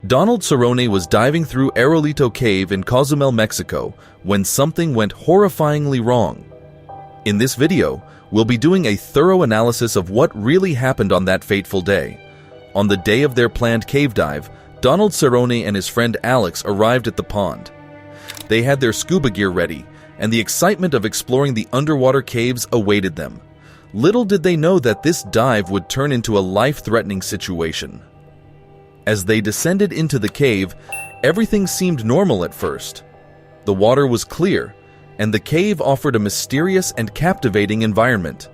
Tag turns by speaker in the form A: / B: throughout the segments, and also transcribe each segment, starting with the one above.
A: Donald Cerrone was diving through Aerolito Cave in Cozumel, Mexico, when something went horrifyingly wrong. In this video, we'll be doing a thorough analysis of what really happened on that fateful day. On the day of their planned cave dive, Donald Cerrone and his friend Alex arrived at the pond. They had their scuba gear ready, and the excitement of exploring the underwater caves awaited them. Little did they know that this dive would turn into a life-threatening situation. As they descended into the cave, everything seemed normal at first. The water was clear, and the cave offered a mysterious and captivating environment.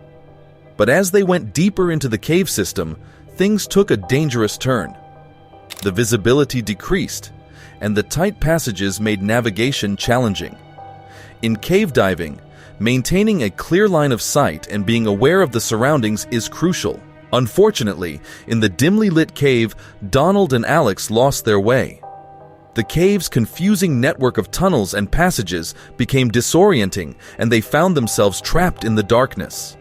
A: But as they went deeper into the cave system, things took a dangerous turn. The visibility decreased, and the tight passages made navigation challenging. In cave diving, maintaining a clear line of sight and being aware of the surroundings is crucial. Unfortunately, in the dimly lit cave, Donald and Alex lost their way. The cave's confusing network of tunnels and passages became disorienting, and they found themselves trapped in the darkness.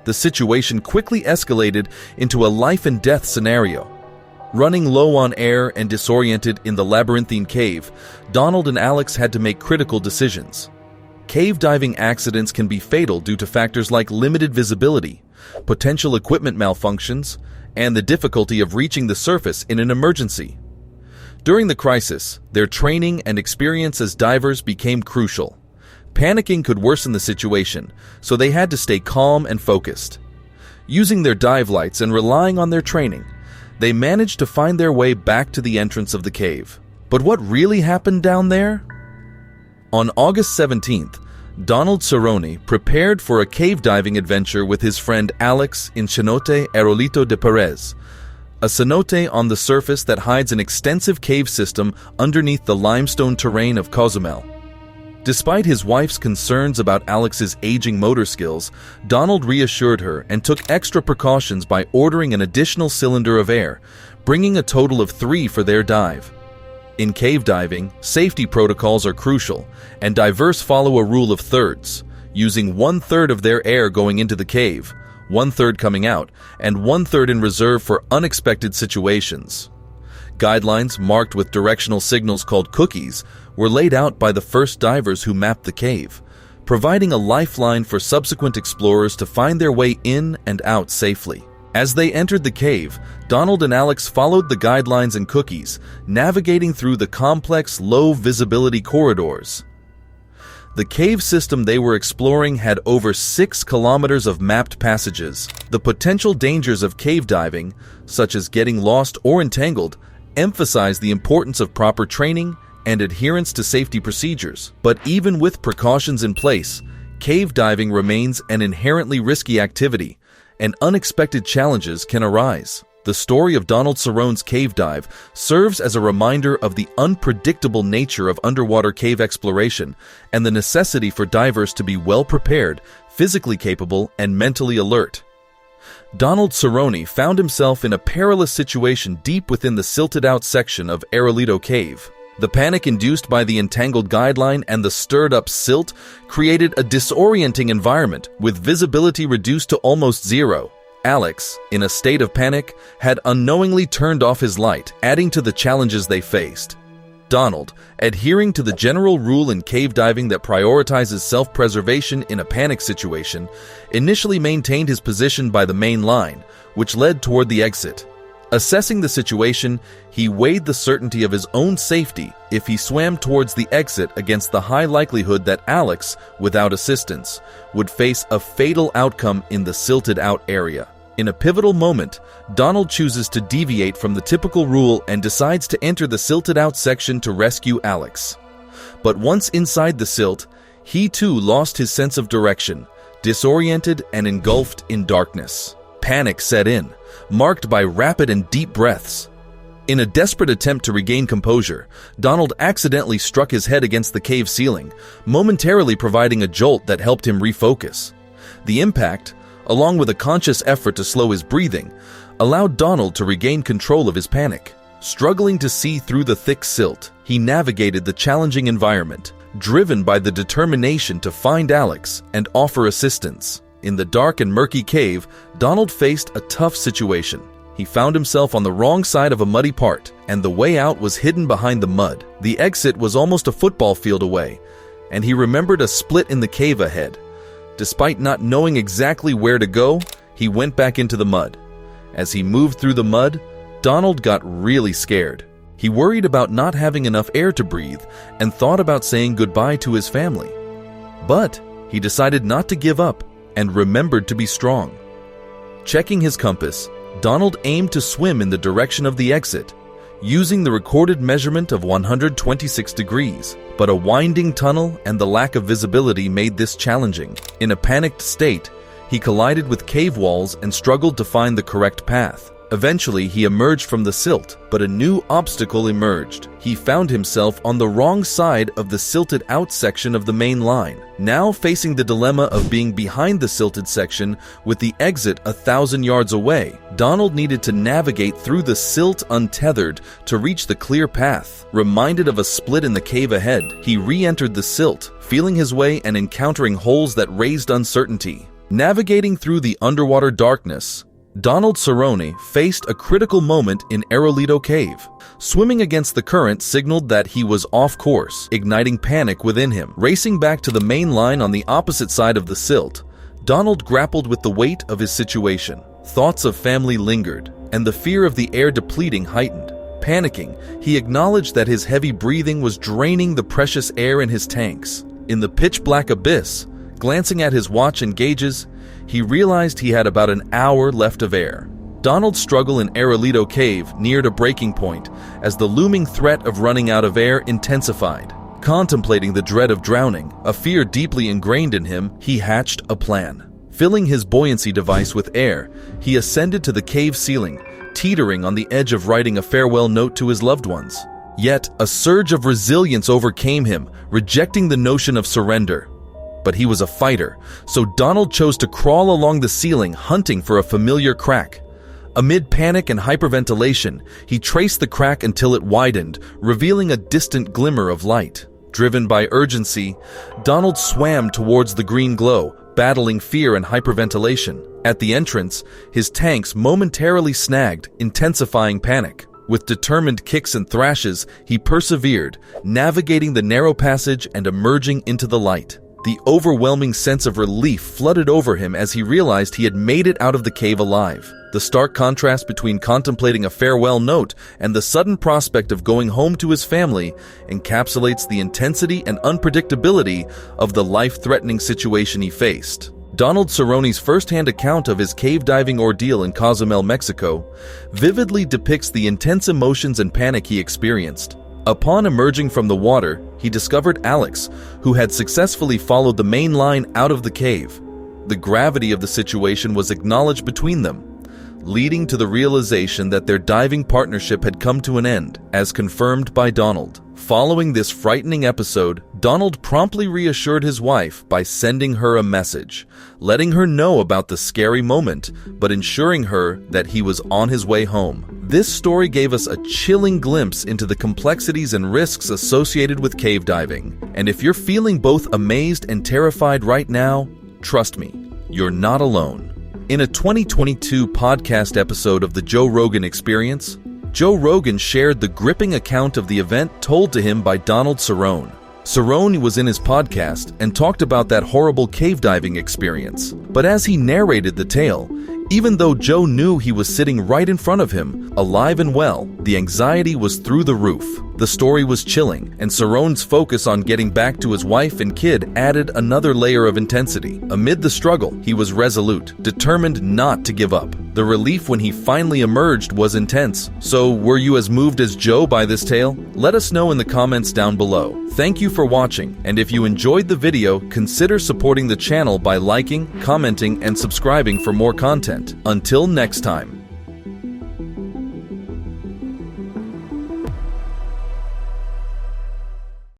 A: The situation quickly escalated into a life-and-death scenario. Running low on air and disoriented in the labyrinthine cave, Donald and Alex had to make critical decisions. Cave diving accidents can be fatal due to factors like limited visibility, potential equipment malfunctions, and the difficulty of reaching the surface in an emergency. During the crisis, their training and experience as divers became crucial. Panicking could worsen the situation, so they had to stay calm and focused. Using their dive lights and relying on their training, they managed to find their way back to the entrance of the cave. But what really happened down there? On August 17th, Donald Cerrone prepared for a cave diving adventure with his friend Alex in cenote Aerolito de Perez, a cenote on the surface that hides an extensive cave system underneath the limestone terrain of Cozumel. Despite his wife's concerns about Alex's aging motor skills, Donald reassured her and took extra precautions by ordering an additional cylinder of air, bringing a total of 3 for their dive. In cave diving, safety protocols are crucial, and divers follow a rule of thirds, using 1/3 of their air going into the cave, 1/3 coming out, and 1/3 in reserve for unexpected situations. Guidelines marked with directional signals called cookies were laid out by the first divers who mapped the cave, providing a lifeline for subsequent explorers to find their way in and out safely. As they entered the cave, Donald and Alex followed the guidelines and cookies, navigating through the complex, low-visibility corridors. The cave system they were exploring had over 6 kilometers of mapped passages. The potential dangers of cave diving, such as getting lost or entangled, emphasized the importance of proper training and adherence to safety procedures. But even with precautions in place, cave diving remains an inherently risky activity, and unexpected challenges can arise. The story of Donald Cerrone's cave dive serves as a reminder of the unpredictable nature of underwater cave exploration and the necessity for divers to be well prepared, physically capable, and mentally alert. Donald Cerrone found himself in a perilous situation deep within the silted-out section of Aerolito Cave. The panic induced by the entangled guideline and the stirred-up silt created a disorienting environment with visibility reduced to almost zero. Alex, in a state of panic, had unknowingly turned off his light, adding to the challenges they faced. Donald, adhering to the general rule in cave diving that prioritizes self-preservation in a panic situation, initially maintained his position by the main line, which led toward the exit. Assessing the situation, he weighed the certainty of his own safety if he swam towards the exit against the high likelihood that Alex, without assistance, would face a fatal outcome in the silted-out area. In a pivotal moment, Donald chooses to deviate from the typical rule and decides to enter the silted-out section to rescue Alex. But once inside the silt, he too lost his sense of direction, disoriented and engulfed in darkness. Panic set in, marked by rapid and deep breaths. In a desperate attempt to regain composure, Donald accidentally struck his head against the cave ceiling, momentarily providing a jolt that helped him refocus. The impact, along with a conscious effort to slow his breathing, allowed Donald to regain control of his panic. Struggling to see through the thick silt, he navigated the challenging environment, driven by the determination to find Alex and offer assistance. In the dark and murky cave, Donald faced a tough situation. He found himself on the wrong side of a muddy part, and the way out was hidden behind the mud. The exit was almost a football field away, and he remembered a split in the cave ahead. Despite not knowing exactly where to go, he went back into the mud. As he moved through the mud, Donald got really scared. He worried about not having enough air to breathe and thought about saying goodbye to his family. But he decided not to give up and remembered to be strong. Checking his compass, Donald aimed to swim in the direction of the exit, using the recorded measurement of 126 degrees. But a winding tunnel and the lack of visibility made this challenging. In a panicked state, he collided with cave walls and struggled to find the correct path. Eventually, he emerged from the silt, but a new obstacle emerged. He found himself on the wrong side of the silted out section of the main line, now facing the dilemma of being behind the silted section with the exit 1,000 yards away. Donald needed to navigate through the silt untethered to reach the clear path. Reminded of a split in the cave ahead, he re-entered the silt, feeling his way and encountering holes that raised uncertainty. Navigating through the underwater darkness, Donald Cerrone faced a critical moment in Aerolito Cave. Swimming against the current signaled that he was off course, igniting panic within him. Racing back to the main line on the opposite side of the silt, Donald grappled with the weight of his situation. Thoughts of family lingered, and the fear of the air depleting heightened. Panicking, he acknowledged that his heavy breathing was draining the precious air in his tanks. In the pitch-black abyss, glancing at his watch and gauges, he realized he had about an hour left of air. Donald's struggle in Aerolito Cave neared a breaking point as the looming threat of running out of air intensified. Contemplating the dread of drowning, a fear deeply ingrained in him, he hatched a plan. Filling his buoyancy device with air, he ascended to the cave ceiling, teetering on the edge of writing a farewell note to his loved ones. Yet, a surge of resilience overcame him, rejecting the notion of surrender. But he was a fighter, so Donald chose to crawl along the ceiling, hunting for a familiar crack. Amid panic and hyperventilation, he traced the crack until it widened, revealing a distant glimmer of light. Driven by urgency, Donald swam towards the green glow, battling fear and hyperventilation. At the entrance, his tanks momentarily snagged, intensifying panic. With determined kicks and thrashes, he persevered, navigating the narrow passage and emerging into the light. The overwhelming sense of relief flooded over him as he realized he had made it out of the cave alive. The stark contrast between contemplating a farewell note and the sudden prospect of going home to his family encapsulates the intensity and unpredictability of the life-threatening situation he faced. Donald Cerrone's first-hand account of his cave diving ordeal in Cozumel, Mexico, vividly depicts the intense emotions and panic he experienced. Upon emerging from the water, he discovered Alex, who had successfully followed the main line out of the cave. The gravity of the situation was acknowledged between them, leading to the realization that their diving partnership had come to an end, as confirmed by Donald. Following this frightening episode, Donald promptly reassured his wife by sending her a message, letting her know about the scary moment, but ensuring her that he was on his way home. This story gave us a chilling glimpse into the complexities and risks associated with cave diving. And if you're feeling both amazed and terrified right now, trust me, you're not alone. In a 2022 podcast episode of The Joe Rogan Experience, Joe Rogan shared the gripping account of the event told to him by Donald Cerrone. Cerrone was in his podcast and talked about that horrible cave diving experience. But as he narrated the tale, even though Joe knew he was sitting right in front of him, alive and well, the anxiety was through the roof. The story was chilling, and Cerrone's focus on getting back to his wife and kid added another layer of intensity. Amid the struggle, he was resolute, determined not to give up. The relief when he finally emerged was intense. So, were you as moved as Joe by this tale? Let us know in the comments down below. Thank you for watching, and if you enjoyed the video, consider supporting the channel by liking, commenting, and subscribing for more content. Until next time.